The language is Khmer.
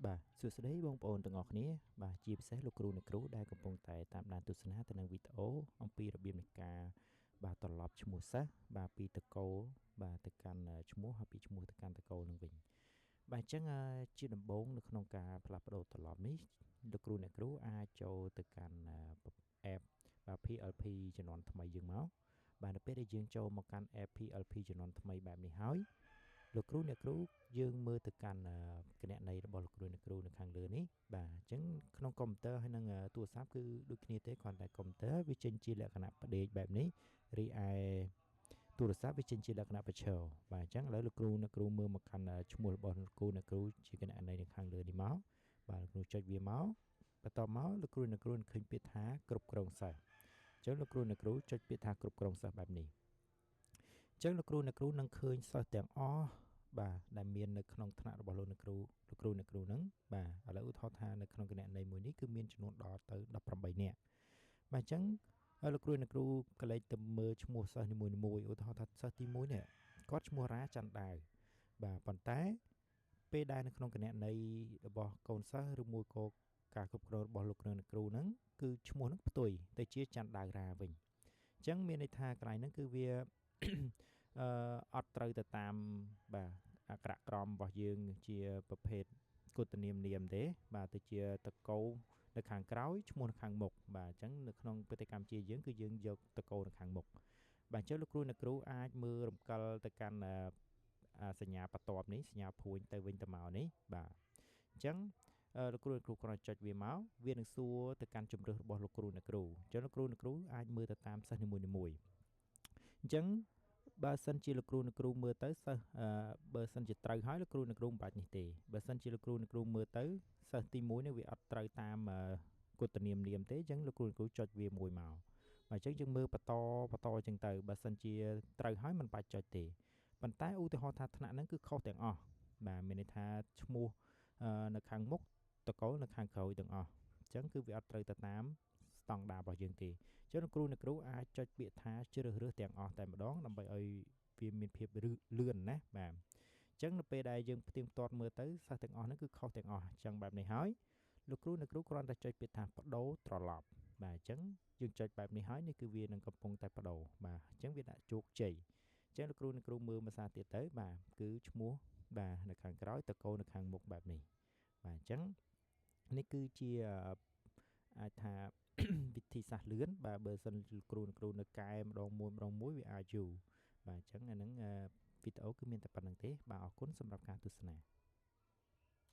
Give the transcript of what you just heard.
បាទសួស្តីបងប្អូនទាំងអស់គ្នាបាទជាពិសេសលោកគ្រូអ្នកគ្រូដែលកំពុងតែតាមដានទស្សនាទៅនឹងវីដេអូអំពីរបៀបនៃការបាទត្រឡប់ឈ្មោះសិស្សបាទពីតកូលបាទទៅកាន់ឈ្មោះហើយពីឈ្មោះទៅកាន់តកូលនឹងវិញបាទអញ្ចឹងជាដំបូងនៅក្នុងការផ្លាស់ប្ដូរត្រឡប់នេះលោកគ្រូអ្នកគ្រូអាចចូលទៅកាន់ app បាទ PLP ជំនាន់ថ្មីយើងមកបាទនៅពេលដែលយើងចូលមកកាន់ app PLP ជំនាន់ថ្មីបែបនេះហើយលោកគ្រូអ្នកគ្រូយើងមើលទៅកាន់គណនីរបស់លោកគ្រូអ្នកគ្រូនៅខាងលើនេះបាទអញ្ចឹងក្នុងកុំព្យូទ័រហើយនឹងទូរស័ព្ទគឺដូចគ្នាទេគ្រាន់តែកុំព្យូទ័រវាចេញជាលក្ខណៈផ្ដេកបែបនេះរីឯទូរស័ព្ទវាចេញជាលក្ខណៈប្រឈរបាទអញ្ចឹងឥឡូវលោកគ្រូអ្នកគ្រូមើលមកកាន់ឈ្មោះរបស់លោកគ្រូអ្នកគ្រូជាគណនីនៅខាងលើនេះមកបាទលោកគ្រូចុចវាមកបន្ទាប់មកលោកគ្រូអ្នកគ្រូនឹងឃើញពាក្យថាគ្រប់គ្រងសិស្សអញ្ចឹងលោកគ្រូអ្នកគ្រូចុចពាក្យថាគ្រប់គ្រងសិស្សបែបនេះអញ្ចឹងលោកគ្រូអ្នកគ្រូនឹងឃើញសិស្សទាំងអស់បាទដែលមាននៅក្នុងថ្នាក់របស់លោកគ្រូអ្នកគ្រូហ្នឹងបាទឥឡូវឧទាហរណ៍ថានៅក្នុងគណនីមួយនេះគឺមានចំនួនដល់ទៅ18នាក់បាទអញ្ចឹងលោកគ្រូអ្នកគ្រូក៏លេចទៅមើលឈ្មោះសិស្សនីមួយៗឧទាហរណ៍ថាសិស្សទី1នេះគាត់ឈ្មោះរ៉ាច័ន្ទដាវបាទប៉ុន្តែពេលដែលនៅក្នុងគណនីរបស់កូនសិស្សឬមួយក៏ការគ្រប់គ្រងរបស់លោកគ្រូអ្នកគ្រូហ្នឹងគឺឈ្មោះហ្នឹងផ្ទុយទៅជាច័ន្ទដាវរ៉ាវិញអញ្ចឹងមានន័យថាកន្លែងហ្នឹងគឺវាអត់ត្រូវទៅតាមបាទអក្ខរក្រមរបស់យើងជាប្រភេទគុតនាមទេបាទទៅជាតកូលនៅខាងក្រោយឈ្មោះនៅខាងមុខបាទអញ្ចឹងនៅក្នុងបេតិកម្មជាយើងគឺយើងយកតកូលនៅខាងមុខបាទអញ្ចឹងលោកគ្រូអ្នកគ្រូអាចមើលរំកិលទៅកាន់សញ្ញាបន្ទាប់នេះសញ្ញាភួយទៅវិញទៅមកនេះបាទអញ្ចឹងលោកគ្រូអ្នកគ្រូគ្រាន់តែចុចវាមកវានឹងសួរទៅកាន់ជំរឿសរបស់លោកគ្រូអ្នកគ្រូអញ្ចឹងលោកគ្រូអ្នកគ្រូអាចមើលទៅតាមសិស្សនីមួយៗអញ្ចឹងបើសិនជាលោកគ្រូអ្នកគ្រូមើលទៅសិស្សបើសិនជាត្រូវហើយលោកគ្រូអ្នកគ្រូមិនបាច់នេះទេបើសិនជាលោកគ្រូអ្នកគ្រូមើលទៅសិស្សទី1នេះវាអត់ត្រូវតាមគុតនាមទេអញ្ចឹងលោកគ្រូអ្នកគ្រូចុចវាមួយមកបាទអញ្ចឹងយើងមើលបន្តអញ្ចឹងទៅបើសិនជាត្រូវហើយមិនបាច់ចុចទេប៉ុន្តែឧទាហរណ៍ថាថ្នាក់ហ្នឹងគឺខុសទាំងអស់បាទមានន័យថាឈ្មោះនៅខាងមុខតកូលនៅខាងក្រោយទាំងអស់អញ្ចឹងគឺវាអត់ត្រូវទៅតាមស្តង់ដាររបស់យើងទេអញ្ចឹងលោកគ្រូអ្នកគ្រូអាចចុចពាក្យថាជ្រើសរើសទាំងអស់តែម្ដងដើម្បីឲ្យវាមានភាពលឿនណាបាទអញ្ចឹងនៅពេលដែលយើងផ្ទៀងផ្ទាត់មើលទៅសិស្សទាំងអស់ហ្នឹងគឺខុសទាំងអស់អញ្ចឹងបែបនេះហើយលោកគ្រូអ្នកគ្រូគ្រាន់តែចុចពាក្យថាបដូរត្រឡប់បាទអញ្ចឹងយើងចុចបែបនេះហើយនេះគឺវានឹងកំពុងតែបដូរបាទអញ្ចឹងវាដាក់ជោគជ័យអញ្ចឹងលោកគ្រូអ្នកគ្រូមើលភាសាទៀតទៅបាទគឺឈ្មោះបាទនៅខាងក្រោយតកូលនៅខាងមុខបែបនេះបាទអញ្ចឹងនេះគឺជាអាចថាវិធីសាស្ត្រលឿនបាទបើសិនគ្រូនៅកែម្ដងមួយវាអាចយូរបាទអញ្ចឹងអាហ្នឹងវីដេអូគឺមានតែប៉ុណ្្នឹងទេបាទអរគុណសម្រាប់ការទស្សនា